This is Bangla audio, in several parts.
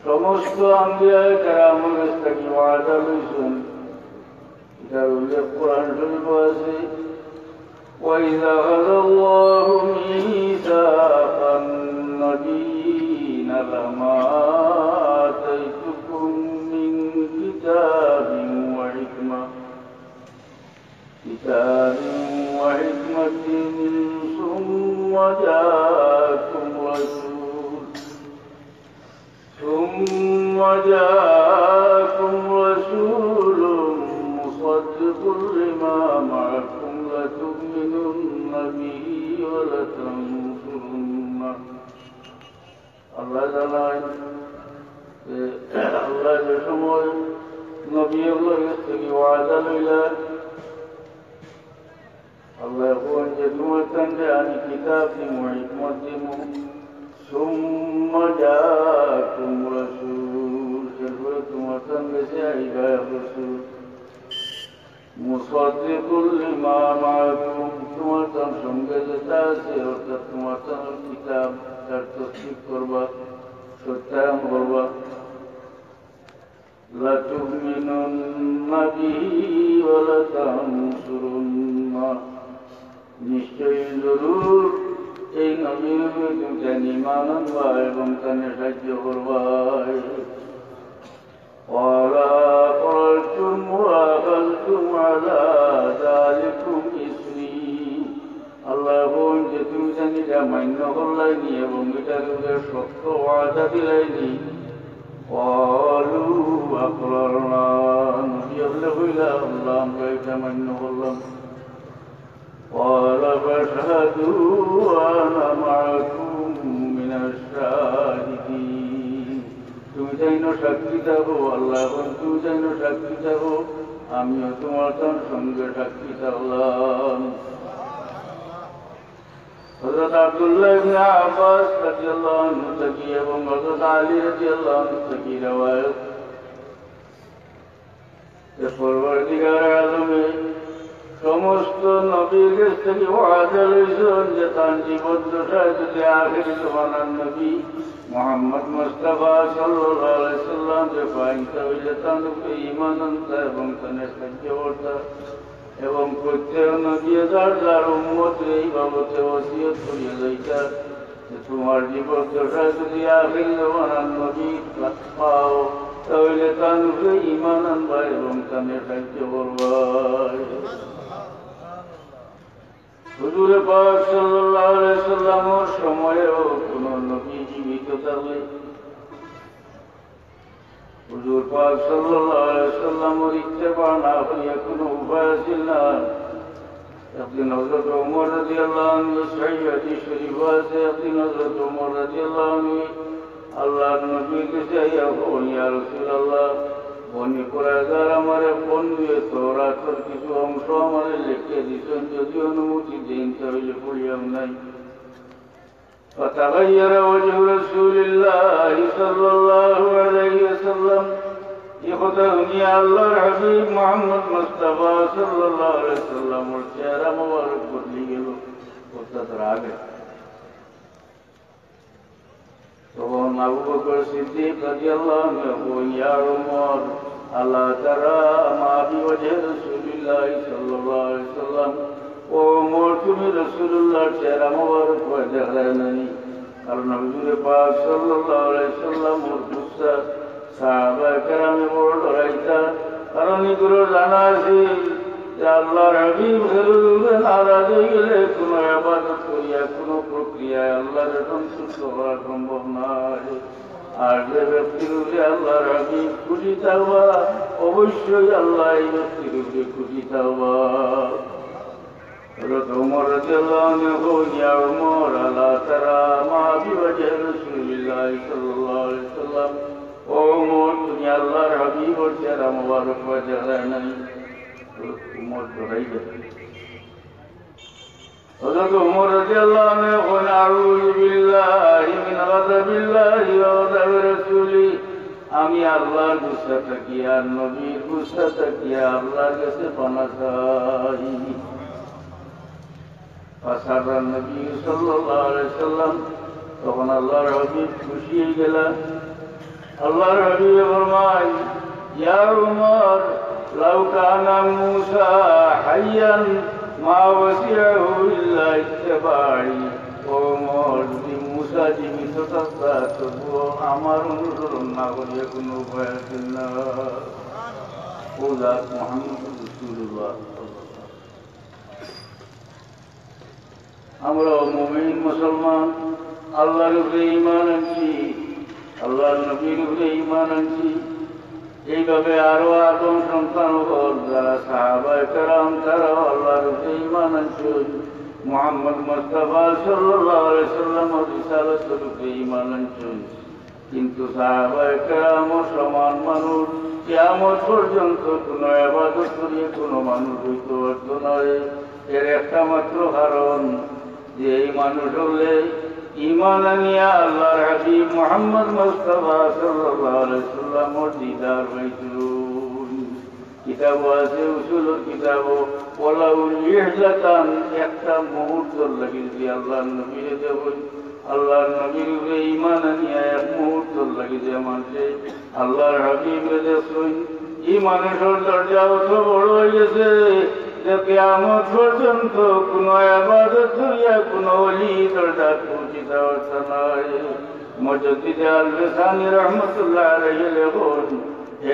সমস্ত আম্বিয়ায়ে কেরামের কাছ থেকে ওয়াদা লইছেন, এটার উল্লেখ কোরআন শরীফ আছে, وَإِذَا أَخَذَ اللَّهُ مِيثَاقَ النَّبِيِّينَ لَمَا آتَيْتُكُم مِّن كِتَابٍ وَحِكْمَةٍ ثُمَّ جاءكم رسول مصدق لما معكم لتؤمنن به ولتنصرنه আল্লাহ যে সময় নবী আল্লাহর কাছ থেকে ওয়াদা লইলেন, আল্লাহ বলেন যে তোমার সঙ্গে আমি কিতাব দিব, হিকমত দিব, সুম্মা জাআকুম রাসূল, এরপরে তোমার সঙ্গে সে আইবা রাসূল মুসাদ্দিকুল লিমা মাআকুম, তোমার সঙ্গে যেটা আছে অর্থাৎ তোমার কিতাব তার তসদিক করবা, সত্যায়ন করবা। লাতুমিনুন্না বিহি ওয়া লাতানসুরুন্নাহ, নিশ্চয়ই জরুর এই নবীর উপরে তুমি ঈমান আনবা এবং তাকে সাহায্য করবা। ওয়ালা ক্বালতুম ওয়া আখাযতুম আলা যালিকুম ইসরি, আল্লাহ বলেন যে তুমি জানি এটা মান্য করলাইনি এবং এটার উপরে শক্ত ওয়াদা দিলাইনি। ক্বালু আকরারনা, নবী বলে কইলা আল্লাহ আমরা এটা মান্য করলাম। قال فاشهدوا وأنا معكم من الشاهدين, তুমি যেন সাক্ষী থাকো, আল্লাহ তুমি যেন সাক্ষী থাকো, আমিও তোমার সঙ্গে সাক্ষী থাকলাম। হযরত আব্দুল্লাহ ইবনে আব্বাস রাদিয়াল্লাহু আনহু থেকে এবং হযরত আলী রাদিয়াল্লাহু আনহু থেকে রওয়ায়াত, যে পরওয়ারদিগার আলমে সমস্ত নবীর কাছ থেকে ওয়াদা লইছেন যে তার জীবন দশায় যদি আখির জমানার নবী মুহাম্মদ মুস্তাফা সাল্লাল্লাহু আলাইহি সাল্লাম যে পাইতা হইলে তার উপরে ঈমান আনতা এবং তাকে সাহায্য করতা এবং প্রত্যেক নবী যার উম্মত এই বাবদে ওসিয়ত করিয়া যাইতা যে তোমার জীবন দশায় যদি আখির জমানার নবী পাও তাহলে তার উপরে ঈমান আনবা এবং তাকে সাহায্য করবা। হুজুর পাক সাল্লাল্লাহু আলাইহি সাল্লামের সময়েও কোন নবী জীবিত থাকলে হুজুর পাক সাল্লাল্লাহু আলাইহি সাল্লামের ইত্তেবা না হইয়া কোনো উপায় ছিল না। একদিন হযরত ওমর রাদিয়াল্লাহু আনহু সহিহ শরীফ আছে, একদিন হযরত ওমর রাদিয়াল্লাহু আনহু আল্লাহর নবীর কাছে আইয়া বলেন, ইয়া রাসূলুল্লাহ, বনি কুরাইজার আমারে ফোন দিয়ে তওরাতের কিছু অংশ আমারে লিখে দিতেন, যদি অনুমতি দেন তাহলে পড়িয়াম নাই। فتغير وجه رسول الله صلى الله عليه وسلم, يخدمني الله الحبيب محمد مصطفى صلى الله عليه وسلم, और चेहरा मुबारक बदली गेल रागे। তখন আবু বকর সিদ্দিক রাদিয়াল্লাহু আনহু, ইয়া উমর, আলা তারা মা বিওয়াজহি রাসূলিল্লাহ সাল্লাল্লাহু আলাইহি ওয়াসাল্লাম, ও উমর তুমি রাসূলুল্লাহর চেহারা মুবারক দেখা নাই? কারণ হুজুর পাক সাল্লাল্লাহু আলাইহি ওয়াসাল্লাম ওর গুসা সাহাবায়ে কেরামে বড় ডরাইতা, কারণ এগুলো জানা আছে যে আল্লাহর হাবিব ফেরুজে নারাজ হয়ে গেলে কোনো ইবাদত করিয়া কোনো প্রক্রিয়ায় আল্লাহর সন্তুষ্ট করা সম্ভব নয়। আর যে ব্যক্তির উপরে আল্লাহর হাবিব খুশি থাকবা, অবশ্যই আল্লাহ এই ব্যক্তির উপরে খুশি থাকবা। হযরত ওমর রাদিয়াল্লাহু আনহু, ইয়া ওমর, আলা তারা মা বিওয়াজহি রাসূলিল্লাহ সাল্লাল্লাহু আলাইহি ওয়াসাল্লাম, ও ওমর তুমি আল্লাহর হাবিবের চেহারা মুবারক দেখা নাই? উমর ডরাই গেল। হযরত ওমর রাদিয়াল্লাহু আনহু বলেন, আউযু বিল্লাহি বিল্লাহি ওয়া রাসূলি আমি আল্লাহর গুসা থাকি আর নবীর গুসা থাকি আল্লাহর কাছে পানা চাই। ফাসারা নবী সাল্লাল্লাহু আলাইহি সাল্লাম তখন আল্লাহর হাবিব খুশি হয়ে গেলেন। আল্লাহর হাবিব ফরমায় ইয়া উমর লাউ কানা মূসা হাইয়ান মা ওয়াসিআহু ইল্লা ইত্তিবাই। ও উমর যদি মূসা জীবিত থাকত তবুও আমার অনুসরণ না করিয়া কোনো উপায় আছে না। ও জাত মুহাম্মদ রাসূলুল্লাহ। আমরা মুমিন মুসলমান আল্লাহর উপরে ঈমান আনছি, আল্লাহর নবীর উপরে ঈমান আনছি। এইভাবে আরো আদম সন্তান যারা সাহাবায়ে কেরাম তারাও আল্লাহর উপরে ঈমান আনছেন। মুহাম্মদ মুস্তাফা সাল্লাল্লাহু আলাইহি সাল্লামের রিসালাতের উপরে ঈমান আনছেন। কিন্তু সাহাবায়ে কেরাম সমান মানুষ, কিয়ামত পর্যন্ত কোনো ইবাদত করিয়ে কোনো মানুষ হইতে পারত না। এর একটা মাত্র কারণ যে এই মানুষ হলে ঈমান আনিয়া আল্লাহর হাবিব মুহাম্মদ মুস্তাফা সাল্লাল্লাহু আলাইহি সাল্লামের দিদার হইছিল। কিতাব আছে উসুলের কিতাব ওয়ালাউল ইহলাতান একটা মুহূর্ত লাগি যে আল্লাহর নবীর দেব আল্লাহর নবীর উপরে ঈমান আনিয়া এক মুহূর্ত লাগি যে মানছে আল্লাহর হাবিবের দেখুন এই মানুষের দরজা অত বড় হয়ে গেছে যে কিয়ামত পর্যন্ত কোনো ইবাদত করিয়া কোনো ওলি দরজা পৌঁছিতে পারত না। মুজাদ্দিদ আল-রিসানি রাহমাতুল্লাহ আলাইহি লেখেন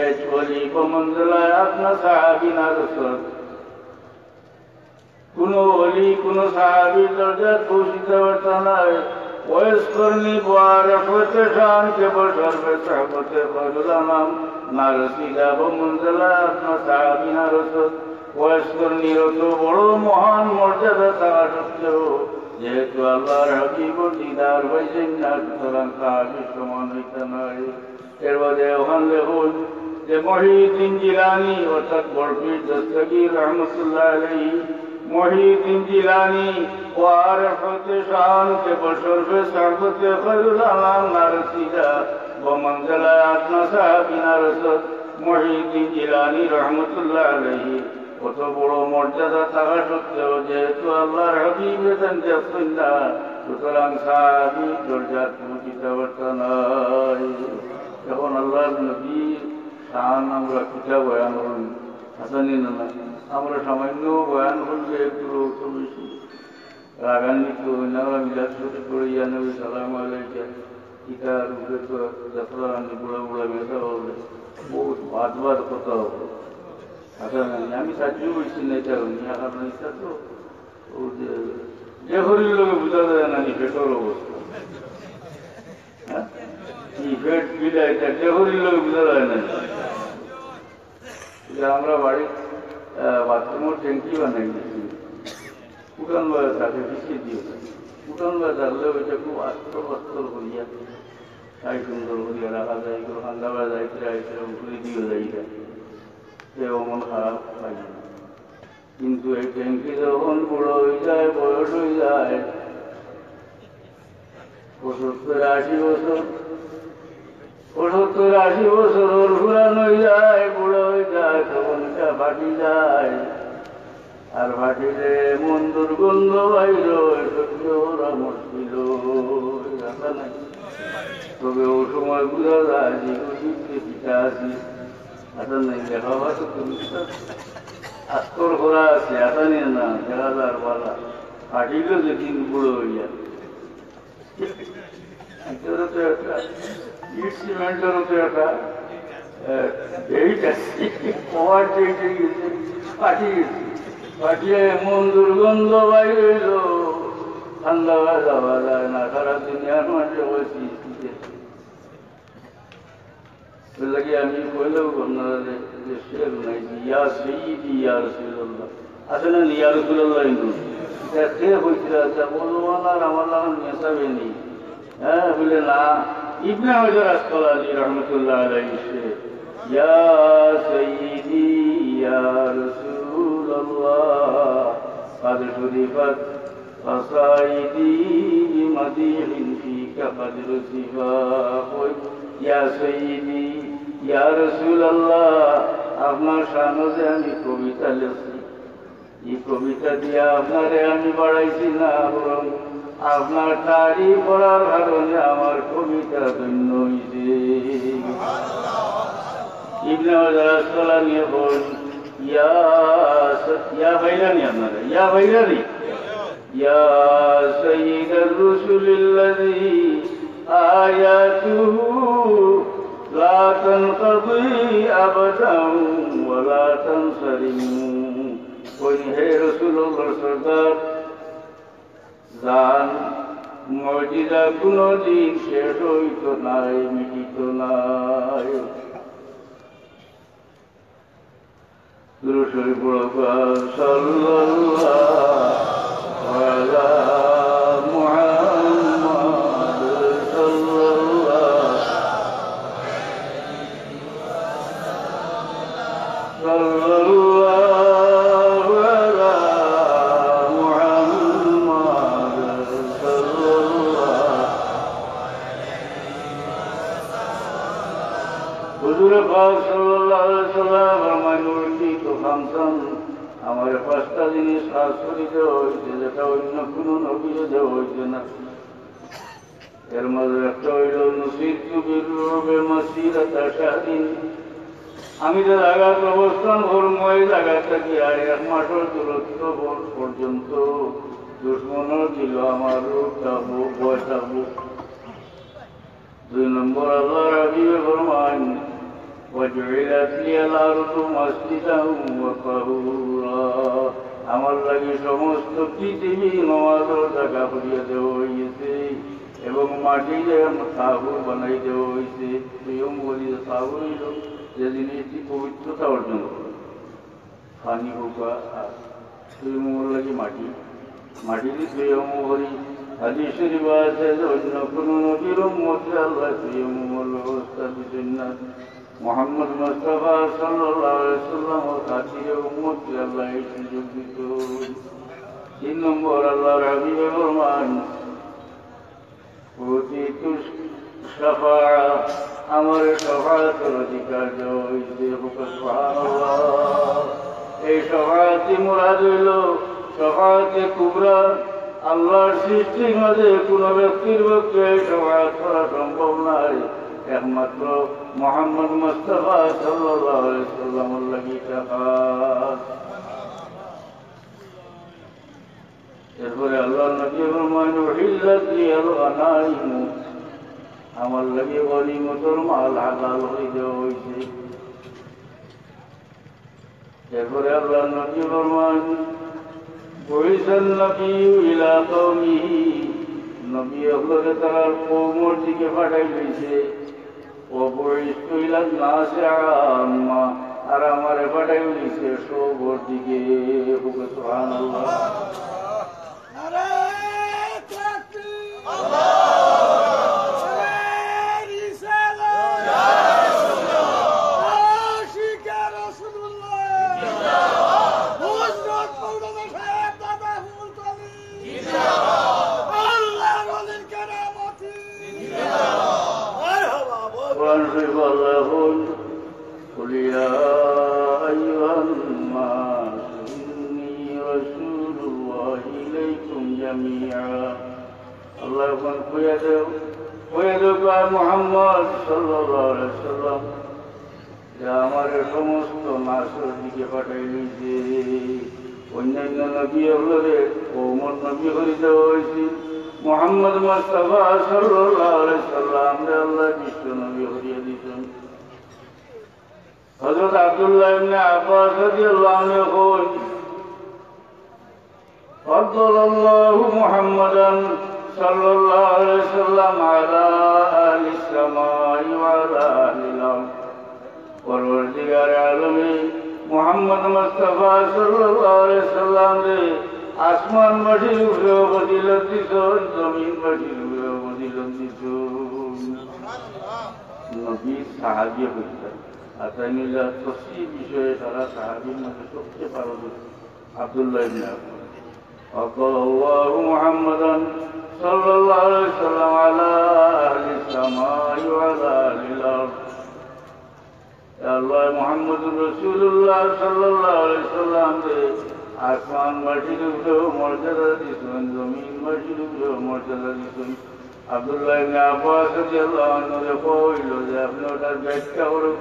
এক ওলি বমঞ্জলায় আপনার সাহাবী না রসুল কোনো ওলি কোনো সাহাবীর দরজা পৌঁছিতে পারত না। ويذكرني بعرفة شان के बशर पे सहबत फजलानाम ना रसीदा बमंजला अपना साहबी ना रसूल वयस्करनी रतो बड़ो महान मर्यादा থাকা সত্ত্বেও যেহেতু আল্লাহর হাবিবের দিদার হয়েছেন না সুতরাং সাহাবীর সমান হইতে নয়। এর বাদে ওখান দেখুন যে মহিউদ্দিন জিলানী অর্থাৎ বরফির দস্তগীর রহমতুল্লাহ আলাইহি মহিউদ্দিন জিলানী وعرفت شان के बशर पे सहबत फजलानाम ना रसीदा बमंजला अपना साहबी ना रसूल মহিউদ্দিন জিলানী রহমতুল্লাহ আলাইহি কত বড় মর্যাদা থাকা সত্ত্বেও যেহেতু আল্লাহর হাবিব এতেন দেখছেন না সুতরাং সাহাবী দরজা পৌঁছিতে পারত না। এখন আল্লাহর নবীর শান আমরা কিতা বয়ান করি হাসানি না আমরা সামান্য বয়ান করলে একটু তো বেশি রাগান্বিত নারা মিলাদ শরীফ করে ইয়া নবী সালাম আলাইকা কিতার উপরে তো যাত্রা বুড়া বুড়া মেধা হবে বহুত বাদ বাদ কথা হবে। আমি সাহায্য করছি না এটা কারণ এটা তো ও যে হরির লোকে বোঝা যায় না পেটের অবস্থা পেট বিলা এটা যে হরির লোকে বোঝা যায় না। আমরা বাড়ি বাথরুমের ট্যাঙ্কি বানাই দিয়েছি উঠান বেড়া থাকে পিছিয়ে দিয়ে উঠান বেড়া থাকলে ওইটা খুব আস্তর পাস্তর করিয়া তাই সুন্দর করিয়া রাখা যায় কেউ ঠান্ডা বেড়া যাইতে যাইতে উঠে দিয়ে যাই কেউ মন খারাপ পাই না। কিন্তু এই ট্যাঙ্কি যখন বড় হয়ে যায় বয়স হয়ে যায় ৭০-৮০ বছর ৭০-৮০ বছর ওর পুরান হয়ে যায় বুড়ো হয়ে যায় তখন এটা ফাটি যায় আর ফাটিলে মন দুর্গন্ধ বাইর সহ্য ওরা মুশকিল নাই। তবে ও সময় বুঝা যায় যে পিঠা আছি আসার নাই দেখা হয় তো আস্তর করা আছে আসা নিয়ে না দেখা যার পালা ফাটিলেও যেদিন বুড়ো হয়ে যায় একটা ইট সিমেন্টেরও তো একটা পাঠিয়ে এমন দুর্গন্ধ বাইরে হইল ঠান্ডা যাওয়া যায় না সারা দুনিয়ার মাঝে বলছি লাগে আমি কইলেও আপনারা যে শের নাই ইয়া সঈদি ইয়া রাসূলুল্লাহ আছে না ইয়া রাসূলুল্লাহ কিন্তু সে হয়েছিল বলবান আর আমার নাম মেশাবে নি হ্যাঁ বলে না ইবনে হাজার আসকালানী রহমতুল্লাহ আলাইহি ইয়া সঈদি ইয়া রাসূলুল্লাহ قد شرفت قصائدي بمديح فيك قدر سباق يا سيدي يا رسول الله আপনার সামনে আমি কবিতা লিখছি এই কবিতা দিয়ে আপনারে আমি বাড়াইছি না বরং আপনার তারিফ করার কারণে আমার কবিতা ধন্য হয়েছে ইবনে হাজার আসকালানী বলেন ইয়া ভাইরানি আপনারা ইয়া ভাইরানি ইয়া সাইয়্যিদার রাসূলিল্লাযী আয়াতুহু লা তানকাদি আবাদান ওয়া লা তানসারিমু ওই হে রাসূলুল্লাহ সরদার জান মুজিজা কোনদিন শেষ হইত নাই মিটিত নাই দুরূদ শরীফ পড়া সাল্লাল্লাহু আলা মুহাম্মাদ সাল্লাল্লাহু আলা মুহাম্মাদ সাল্লাল্লাহু হুজুর পাক সাল্লাল্লাহু আলাইহি ওয়াসাল্লাম আমার পাঁচটা জিনিস খাস করে দেওয়া হয়েছে যেটা অন্য কোন নবীর দেওয়া হয়েছে না এর মধ্যে একটা হইল আমি যে জায়গায় অবস্থান করবো এই জায়গা থেকে আর 1 মাসের দূরত্ব পর্যন্ত দুশ্মনও ছিল আমার ভয় থাকবো 2 নম্বর আল্লাহ হাবিবে ফরমান وجعلت لي الأرض مسجدا وطهورا আমার লাগি সমস্ত পৃথিবী নামাজের জায়গা করিয়া দেওয়া হয়েছে এবং মাটিতে তাহুর বানাই দেওয়া হয়েছে প্রিয়ম বলি তাহুর হইল যে জিনিসটি পবিত্রতা অর্জন করে পানি হোক প্রিয়ম লাগি মাটিতে প্রিয়ম করি হাদিস শরীফ আছে যে অন্য কোন নবীর উম্মতে আল্লাহ প্রিয়ম ব্যবস্থা দিতেন না মুহাম্মদ মুস্তাফা সাল্লাল্লাহু আলাইহি ওয়াসাল্লাম ও খাতিরে উম্মত কে আল্লাহ এই সুযোগ দিত 3 নম্বর আল্লাহর হাবিবে ফরমান ওতিতু শাফাআ আমার শাফাআতের অধিকার দেওয়া হয়েছে সুবহানাল্লাহ এই শাফাআতি মুরাদ হইল শাফাআতে কুবরা আল্লাহর সৃষ্টির মাঝে কোন ব্যক্তির পক্ষে শাফাআত করা সম্ভব নয় একমাত্র মুহাম্মদ মুস্তাফা সাল্লাল্লাহু আলাইহি ওয়াসাল্লামের লাগি শাফাআত এরপরে আল্লাহ নবী ফরমান উহিল্লাত লিয়াল গানাইম আমার লাগি গনিমতের মাল হালাল হয়ে দেওয়া হয়েছে এরপরে আল্লাহ নবী ফরমান বুইসান নবী ইলা কওমিহি নবী হলে তার কওমের দিকে পাঠাই লইছে وبعثت إلى الناس عامة আর আমারে পাঠাই লইছে সবার দিকে সুবহানাল্লাহ নারায়ে তাকবীর আল্লাহু রিসালাত ইয়া রাসূলুল্লাহ আশিকা রাসূলুল্লাহ জিন্দাবাদ হুজুর পৌরনা সাহেব দাদা ফুল কলি জিন্দাবাদ আল্লাহ ওয়ালির কারামতি জিন্দাবাদ وانصف اللهم قل يا أيها الناس إني رسول الله إليكم جميعا اللهم ويدك محمد صلى الله عليه وسلم যে আমার সমস্ত নাসের দিকে পাঠাই লইছে অন্যান্য নবী হলে কওমের নবী করে দেওয়া হয়েছে মুহাম্মদ মুস্তাফা সাল্লাল্লাহু আলাইহি সাল্লাম রে আল্লাহ বিশ্ব নবী হরিয়া দিয়েছেন হযরত আব্দুল্লাহ ইবনে আব্বাস রাদিয়াল্লাহু আনহু কইলেন ফাদদালাল্লাহু মুহাম্মাদান সাল্লাল্লাহু আলাইহি সাল্লাম আলা আহলিস সামাই ওয়া আলা আহলিল আরদ পরওয়ারদিগার আলমে মুহাম্মদ মুস্তাফা সাল্লাল্লাহু আলাইহি সাল্লাম রে আসমান মাটির উপরেও ফজিলত দিছেন জমিন মাটির উপরেও ফজিলত দিছেন নবী সাহাবী হইতেন আতাইনিল্লাহ তফসীর বিষয়ে তারা সাহাবীর মধ্যে সবচেয়ে পারদর্শী আব্দুল্লাহ ইবনে আব্বাস وقال الله محمدا صلى الله عليه وسلم على أهل السماء وعلى أهل الأرض يا الله محمد رسول الله صلى الله عليه وسلم আসমান মাটির উপরেও মর্যাদা দিয়েছেন, জমিন মাটির উপরেও মর্যাদা দিয়েছেন। আব্দুল্লাহ ইবনে আব্বাস রাদিয়াল্লাহু আনহু কইল যে আপনি ওটার ব্যাখ্যা করুন,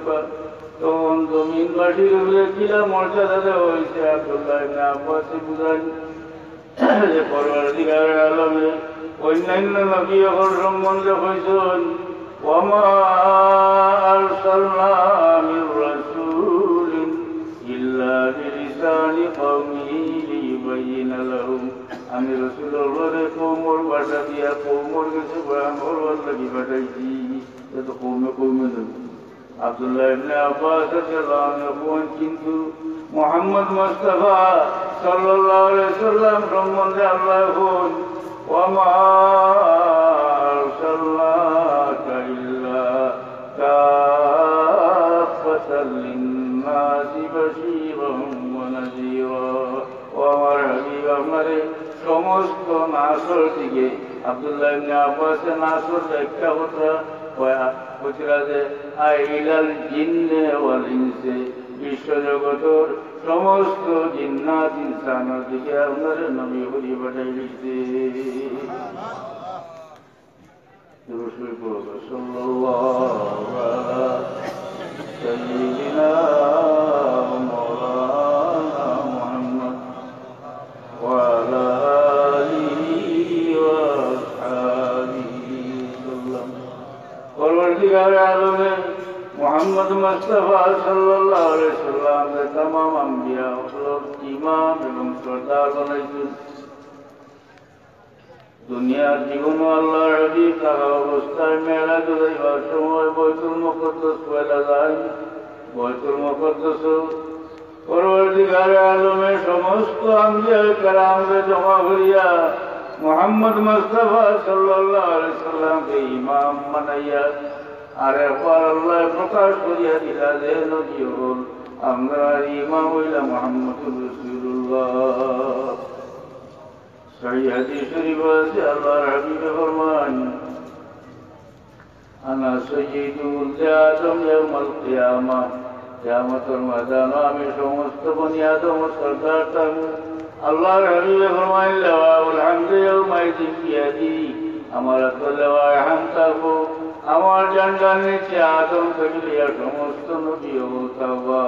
তখন জমিন মাটির উপরে কিলা মর্যাদা দেওয়া হয়েছে। আব্দুল্লাহ ইবনে আব্বাস বুঝান যে পরওয়ারদিগার আলমে অন্যান্য নবীগণ সম্বন্ধে হয়েছেন ওয়ামা আরসালনা মির রাসূলিন ইল্লা বিলিসানি কওমিহি লিয়ুবাইয়িনা লাহুম। আমি রাসূলুল্লাহর কওমের ভাষা দিয়া কওমের কাছে বয়ান করবার লাগি পাঠাইছি। এটা কওমে নবী। আব্দুল্লাহ ইবনে আব্বাস রাদিয়াল্লাহু আনহু কিন্তু মুহাম্মদ মুস্তাফা সাল্লাল্লাহু আলাইহি ওয়াসাল্লাম সম্বন্ধে আল্লাহ বলেন ওয়ামা আরসালনাকা ইল্লা কাফাতাল লিন্নাসি বাশীরান ওয়া নাযীরা। ও আমার হাবিব, আপনারে সমস্ত নাসর দিকে আব্দুল্লাহ ইবনে আব্বাসের নাসর ব্যাখ্যা হচ্ছে যে আইলাল জিন্নে ওয়াল ইনসে, বিশ্বজগতের সমস্ত জিন্নাত ইনসানের দিকে আপনার নবী হরি পাঠাই দিতে। সাল্লাল্লাহু আলা সাইয়্যিদিনা মাওলানা মুহাম্মদ ওয়া আলা আলিহি ওয়া আসহাবিহি সাল্লাম। পরওয়ারদিগার আলমে মুহাম্মদ মুস্তাফা সাল্লাল্লাহু আলাইহি ওয়াসাল্লাম तमाम আম্বিয়া হযরত ইমাম এবং সরদার বানাইছেন। দুনিয়ার জীবন আল্লাহর হাবিব থাকা অবস্থায় মেরাজ যাইবার সময় বাইতুল মুকদ্দাস পয়লা যায়। বাইতুল মুকদ্দাস পরওয়ারদিগার আলমে সমস্ত আম্বিয়া কেরামকে জমা করিয়া মুহাম্মদ মুস্তাফা সাল্লাল্লাহু আলাইহি ওয়াসাল্লামকে ইমাম বানাইয়া আর একবার আল্লাহ প্রকাশ করিয়া দিলা যে নবী হল আমরা ইমাম হইলা মুহাম্মদুর রাসূলুল্লাহ। সহিহ হাদিস শরীফ আছে আল্লাহর হাবিব ফরমান আনা সাইয়্যিদুল আদম ইয়াউমাল কিয়ামা, কিয়ামতের ময়দানে আমি সমস্ত বনি আদমের সরদার থাকব। আল্লাহর হাবিব ফরমান লাওয়াল হামদু ইয়াউমাইযিন বিয়াদি, আমার আল্লাহর হামদ থাকবো আমার জানজার নিচে আদম থেকে সমস্ত নবী ও তাওবা।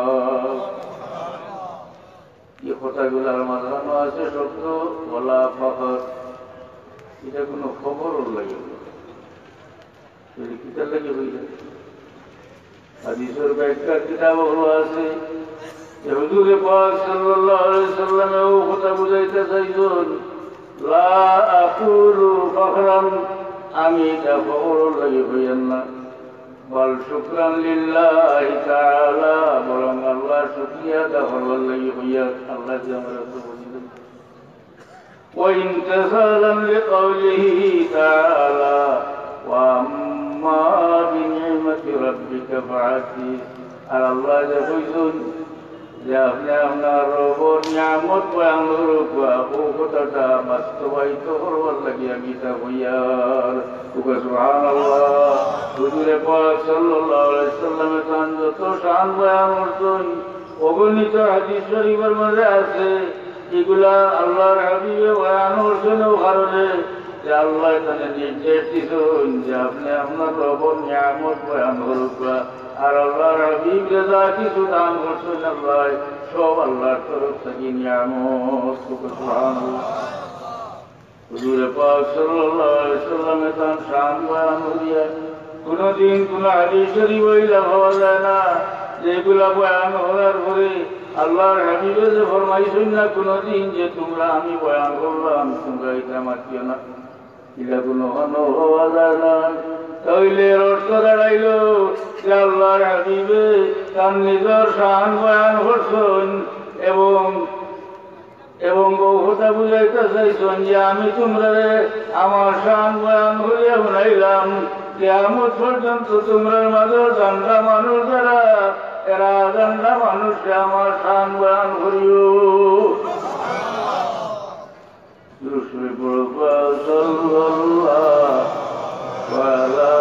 এই কথাগুলার মাঝানো আছে সত্য বলা ফখর, এটা কোনো খবরও লাগে কিতাব লাগে হয়ে যায়। হাদিসের ব্যাখ্যার কিতাবগুলো আছে যে হুজুরে পাক সাল্লাল্লাহু আলাইহি ওয়াসাল্লাম ও কথা বুঝাইতে চাইছেন লা আকুলু ফখরান, আমি এটা ফখরও লাগে হইয়েন না, বল শুকরান লিল্লাহি তাআলা, বরং আল্লাহ শুকরিয়া আদা করবার লাগে হইয়া আল্লাহ যে আমরা বুঝিলেন। ওয়া ইমতিসালান লিকাউলিহি তাআলা ওয়া আম্মা বিনি'মাতি রাব্বিকা ফাহাদ্দিস। আর আল্লাহ যে কইছেন যে আপনি আপনার রবের নিয়ামত বয়ান করবা, ও কথাটা বাস্তবায়িত করবার লাগে আমি তা হইয়ার। সুবহানাল্লাহ। হুজুরে পাক সাল্লাল্লাহু আলাইহি ওয়াসাল্লাম তান যত শান বয়ান করতেন অগণিত হাদিস শরীফের মধ্যে আছে, এগুলা আল্লাহর হাবিবে বয়ান করছেন ও কারণে যে আল্লাহ তাকে নির্দেশ দিয়েছেন যে আপনি আপনার রবের নিয়ামত বয়ান করবা। আর আল্লাহর হাবিব যা কিছু দান করছেন আল্লাহ সব আল্লাহর তরফ থেকে নিয়ামত। সুবহানাল্লাহ। হুজুরে পাক সাল্লাল্লাহু আলাইহি ওয়াসাল্লাম তার শান বয়ান করিয়া কোনদিন কোন হাদিস শরীফ হইলা পাওয়া যায় না যেগুলা বয়ান করার পরে আল্লাহর হাবিবে যে ফরমাইছেন না কোনদিন যে তোমরা আমি বয়ান করলাম তোমরা এটা মাতিও না, এটা কোনো পাওয়া যায় না। তাইলে অর্থ দাঁড়াইল যে আল্লাহর হাবিবে তার নিজের শান বয়ান করছেন এবং কথা বুঝাইতে চাইছেন যে আমি তোমরা আমার শান বয়ান করিয়া বানাইলাম, কিয়ামত পর্যন্ত তোমরা মাঝে জানলা মানুষ যারা এরা জানলা মানুষকে আমার শান বয়ান করিও। رسل صلى الله على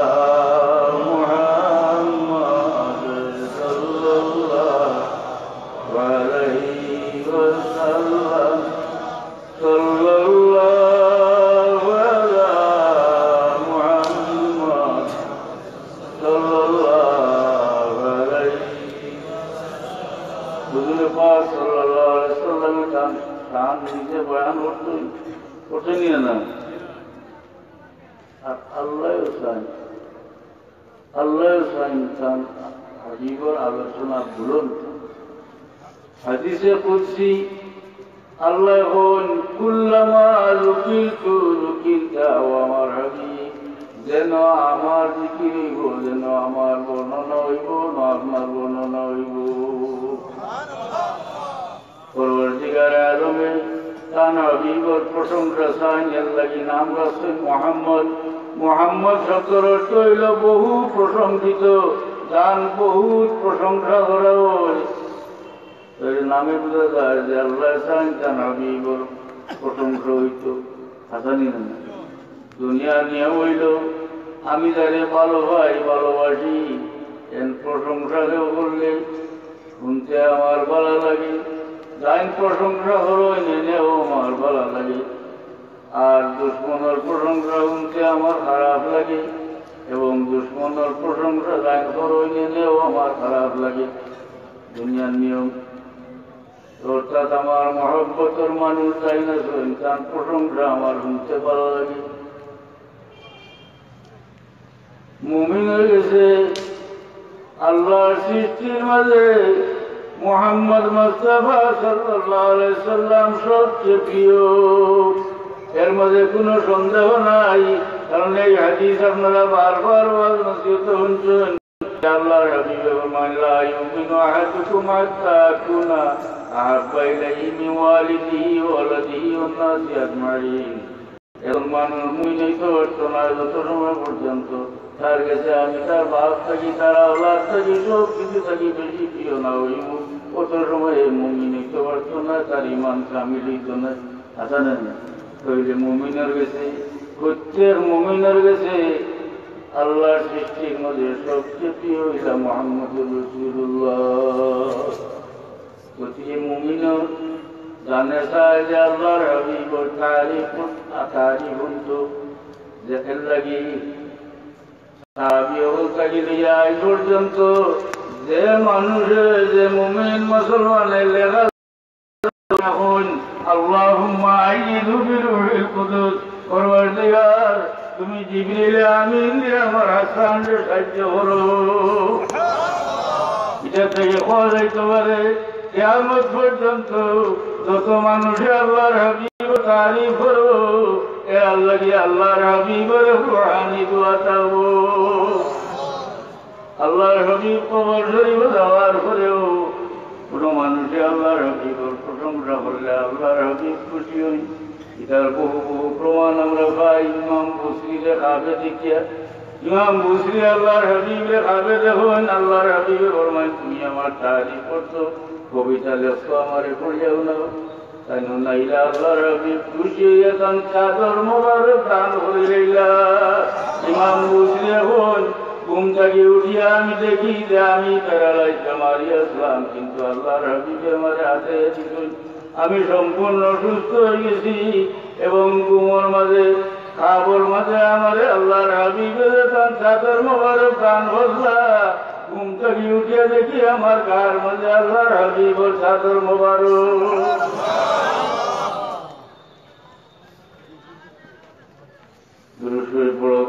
محمد صلى الله عليه وسلم صلى الله على محمد صلى الله عليه حضور پاک صلی اللہ علیہ وسلم شان নিজে বয়ান করতেনি না আর আল্লাহ ইনসান হাবিবর আলোচনা ভুলন হাদিসে কুদসি আল্লাহ হন কুল্লামা লুকিতা আমার হাবিব যেন আমার জিকির হইব যেন আমার বর্ণনা হইব না আপনার বর্ণনা হইব পরবর্তীকার আলমে তান হাবিবর প্রশংসা চাইন লাগি নাম রাখছেন মোহাম্মদ মোহাম্মদ শব্দের অর্থ হইল বহু প্রশংসিত গান বহুত প্রশংসা করা হয় নামে বোঝা যায় যে আল্লাহ চাইন তান হাবিবর প্রশংসা হইত হাসানি না দুনিয়ার নিয়ম হইল আমি যারে ভালোবাসি এন প্রশংসা কেউ করলে শুনতে আমার ভালো লাগে যাই প্রশংসা হলো নেও আমার ভালো লাগে আর দুশ্মনের প্রশংসা শুনতে আমার খারাপ লাগে এবং দুশ্মনের প্রশংসা যাই হলো নেও আমার খারাপ লাগে দুনিয়ার নিয়ম অর্থাৎ আমার মহব্বতর মানুষ চাই না তার প্রশংসা আমার শুনতে ভালো লাগে মুমিন হয়ে গেছে আল্লাহর সৃষ্টির মাঝে মুহাম্মদ মুস্তাফা সাল্লাল্লাহু আলাইহি সাল্লাম সবচেয়ে প্রিয় এর মধ্যে কোনো সন্দেহ নাই কারণ এই হাদিস আপনারা বারবার নসিহত শুনছেন আল্লাহর হাবিব ফরমান লা ইউমিনু আহাদুকুম হাত্তা আকুনা আহাব্বা ইলাইহি মিন ওয়ালিদিহি ওয়া ওয়ালাদিহি ওয়ান নাসি আজমাইন এমন মানুষ মুমিন হইতে পারতো না যত সময় পর্যন্ত তার কাছে আমি তার বাপ থাকি তার আওলাদ থাকি সব কিছু থাকি বেশি প্রিয় না হইব কত সময় মুমিন হইতে পারতো না তার ইমান কামিল হইত না আশা নেন তাহলে মুমিনের গেছে প্রত্যেক মুমিনের গেছে আল্লাহর সৃষ্টির মধ্যে সবচেয়ে প্রিয় হইলা মুহাম্মদুর রাসূলুল্লাহ প্রত্যেক মুমিনের জানে চায় যে আল্লাহর হাবিবর তারিফ হতো যে এর লাগি আজ পর্যন্ত যে মানুষের যে মুমিন মুসলমানের লেখা এখন আল্লাহুম্মা আইয়িদহু বিরূহিল কুদুস পরওয়ারদিগার তুমি জিবরিল আমিন দিয়ে আমার হাসানকে সাহায্য করো এটা থেকে পাওয়া যাইতে পারে কিয়ামত পর্যন্ত যত মানুষে আল্লাহর হাবিব তারিফ করো এ আল্লাহ কি আল্লাহর হাবিবের রূহানি দোয়া চাবো আল্লাহর হাবিব কবর শরীফ যাওয়ার পরেও কোনো মানুষে আল্লাহর হাবিবের প্রশংসা করলে আল্লাহর হাবিব খুশি হই এটার বহু বহু প্রমাণ আমরা পাই ইমাম বুসরিরে খাবে দেখিয়া ইমাম বুসরি আল্লাহর হাবিবে খাবে দেখুন আল্লাহর হাবিবে ফরমান তুমি আমার তারিফ করছো কবিতা লেখো আমারে পড়িয়াও না তাই নাইলা আল্লাহর হাবিব খুশি হইয়া তান চাদর মোবারক দান করিলা ইমাম বুসরি এখন ঘুম থেকে উঠিয়া আমি দেখি যে আমি প্যারালাইজড মারিয়া আসলাম কিন্তু আল্লাহর হাবিবে আমার হাতে দিলেন আমি সম্পূর্ণ সুস্থ হয়ে গেছি এবং ঘুমোর মাঝে খাবর মাঝে আমারে আল্লাহর হাবিবের তান চাদর মোবারক দান করলা ঘুম থেকে উঠিয়া দেখি আমার গার মাঝে আল্লাহর হাবিবের চাদর মোবারক দুরূদ পড়ো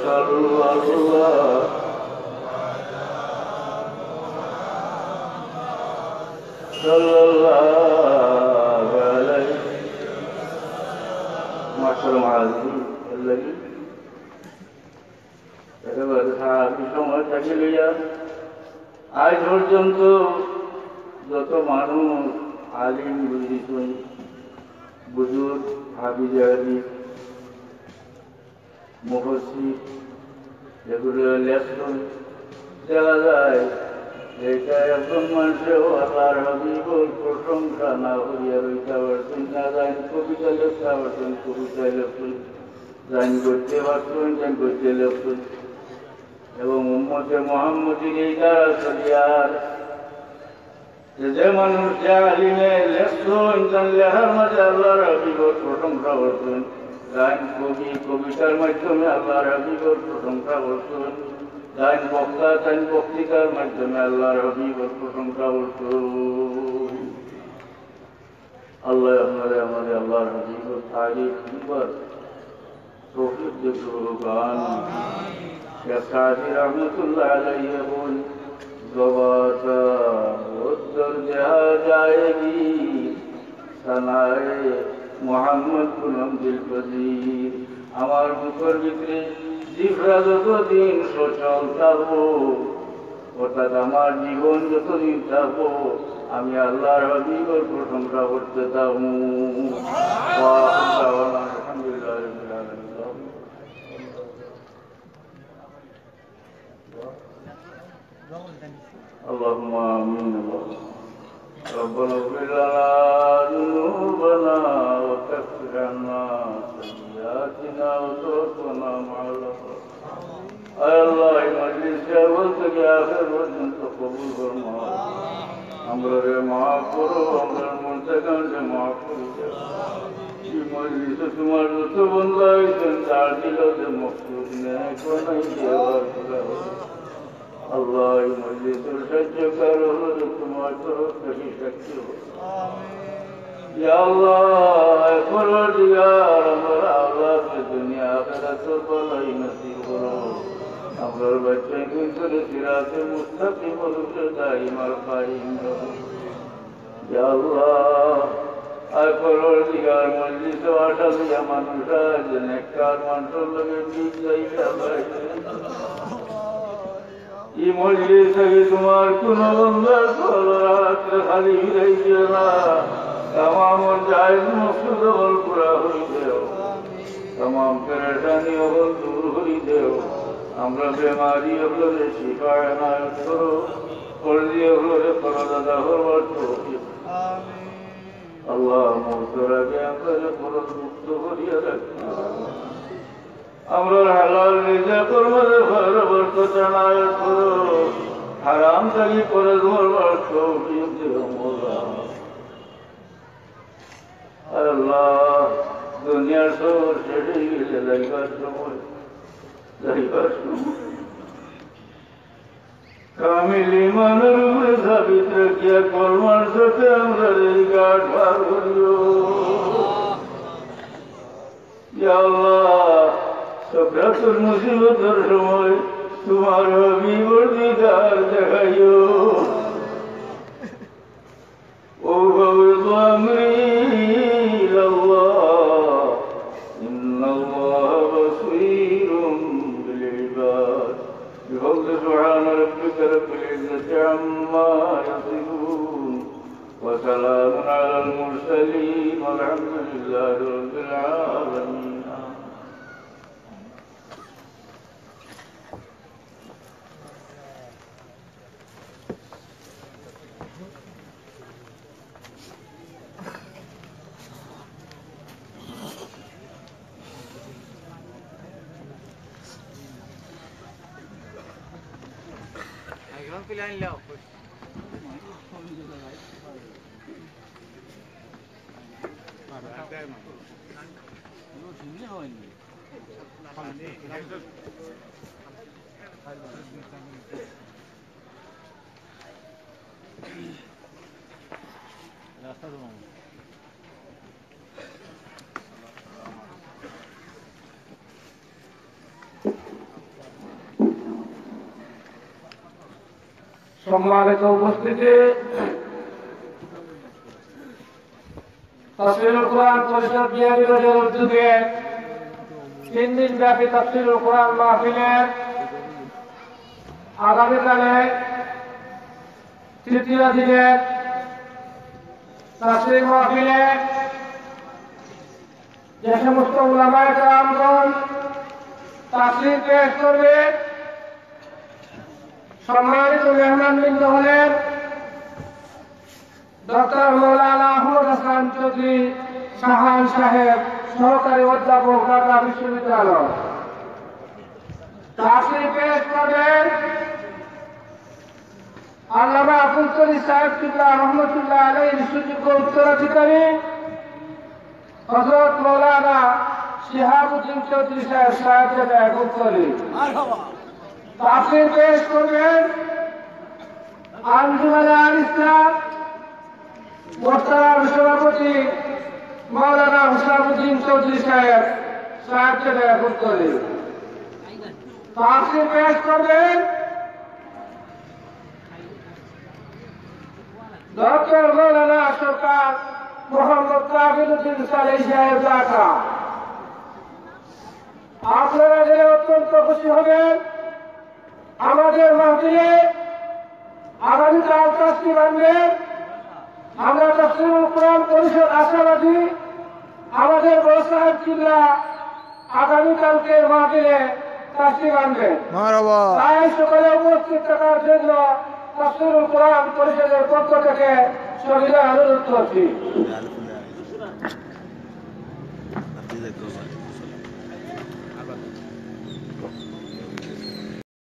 সাল্লাল্লাহু সাল্লাল্লাহু আলাইহি মাশাআল্লাহ আল্লাহি এবার সাহাবী সময় থেকে লইয়া আজ পর্যন্ত যত মানুষ আলিম বুজুর্গ হাফিজ হাদিস মুফাসসির এগুলো লেখছেন দেখা যায় এইটা একজন মানুষেও আল্লাহর হাবিবুর প্রশংসা না করিয়া রইতে পারছেন না, জানি কবিতা লেখতে পারছেন, কবিতা লেখছেন, জানি করতে পারছেন, জানি করতে লেখছেন। এবং উম্মতে মুহাম্মদীর এই দ্বারা চলিয়ার যে মানুষ যে আলিমে লেখছেন, তার লেখার মাঝে আল্লাহর হাবিবুর প্রশংসা করছেন, গান কবি কবিতার মাধ্যমে আল্লাহর হাবিবুর প্রশংসা করছেন, গান বক্তা গান বক্তৃতার মাধ্যমে আল্লাহর হাবিবুর প্রশংসা করছেন। আল্লাহ আপনারে আমাদের আল্লাহর হাবিবুর তারিখ কিংবা তৌফিক দিল গান শেখ সাদি রহমতুল্লাহ আলাইহি বলেন, জবাতা উদ্দর দেখা যায়গি সানায়ে মোহাম্মদ পুনম দিল পজির। আমার মুখের ভিতরে জিভরা যতদিন সচল থাকবো, অর্থাৎ আমার জীবন যতদিন থাকবো, আমি আল্লাহর হাবিবের প্রশংসা করতে থাকবো। আলহামদুলিল্লাহ রাব্বিল আলামিন। اللهم آمين. ربنا اغفر لنا ذنوبنا وكفر عنا سيئاتنا وتوفنا مع الأبرار. اے اللہ مجلس سے اول تک آخر پرجنت قبول فرما. ہمارے معاف کرو، ہمارے منتقم سے معاف کرو. یہ مجلس تمہارے تو بندہ سنسار دلوں سے مقصود نہیں کو نہیں دیا আল্লাহ এই মজলিসের সাহায্যকার হলো তোমার তরফ থেকে শক্তি হো। ইয়া আল্লাহ পরওয়ারদিগার আমার আওলাদকে দুনিয়া আখিরাতের ভলাই নসিব করো। আমার বাচ্চাকে করে সিরাতে মুস্তাকিম রূপে দাইম আর কায়েম রাখো। ইয়া আল্লাহ পরওয়ারদিগার মজলিসে আসা দিয়া মানুষ আজ নেককার মানুষের লগে মিল যাইবে আল্লাহ। এই মজলিস থেকে তোমার কোন বন্দার রাত্রে খালি ফিরাইছে না, তামাম জায়েজ মকসুদ হল পুরা হই দেও, তামাম পেরেশানি হল দূর হই দেও। আমরা বেমারি হলে শিফা এনায়েত করো, ফরজি হলে ফরদাদা হবার তৌফিক। আল্লাহ মওতের আগে আমরা ফরজ মুক্ত করিয়া রাখি। আমরা হালাল রিজিকের মধ্যে বরকত এনায়েত করো, হারাম থেকে ফরজ হবার তৌফিক দিও মওলা। আল্লাহ দুনিয়ার সব ছেড়ে গেলে যাইবার সময় কামিল ইমানের উপরে সাবিত রাখিয়া কলমার সাথে আমরা এই গাঠ পার করিও। ইয়া আল্লাহ সকরাতুল মুসিবতের সময় তোমার হাবিবের দিদার দেখাইও। ও ফাওয়াইদু আমরি ইলাল্লাহ ইন্নাল্লাহা বাসীরুম বিল ইবাদ। বিফضل سبحان ربك رب العزة عما يصفون وسلام على المرسلين والحمد لله رب العالمين. Pilihan lang. সম্মানিত উপস্থিতি, তাফসীরুল কোরআন পরিষদ বিহারীবাজার উদ্যোগে 3 দিন ব্যাপী তাফসীরুল কোরআন মাহফিলের আগামীকালে তৃতীয় দিনের তাফসীর মাহফিলে যে সমস্ত উলামায়ে কেরামগণ তাফসীর পেশ করবে সম্মানিত মেহমানবৃন্দ হলেন ডক্টর মৌলানা আহমদ হাসান চৌধুরী শাহান সাহেব, সহকারী অধ্যাপক, ঢাকা বিশ্ববিদ্যালয়। তাফসীর পেশ করবেন আল্লামা আবুল করিম সাহেব কিবলা রহমতুল্লাহ আলাইহির সুযোগ্য উত্তরাধিকারী হযরত মৌলানা শিহাবুদ্দিন চৌধুরী সাহেব সাহেব উত্তরী। তাফসীর পেশ করবেন আঞ্জুমানে আল ইসলাম মোহতারাম সভাপতি মৌলানা হুসাইনুদ্দিন চৌধুরী সাহেব সাহেব উত্তরী। তাফসীর পেশ করবেন ডক্টর মৌলানা সরকার মোহাম্মদ কাবিলউদ্দিন সালেহ সাহেব ঢাকা। আপনারা জেনে অত্যন্ত খুশি হবেন, আমাদের মাহফিলে আগামীকাল তাফসীর আনবেন। আমরা তাফসীরুল কোরআন পরিষদ আশাবাদী আমাদের বড় সাহেব কিবলা আগামীকালকের মাহফিলে তাফসীর আনবেন। তাই সকলে উপস্থিত থাকার জন্য তাফসীরুল কোরআন পরিষদের পক্ষ থেকে সবিনয় অনুরোধ করছি।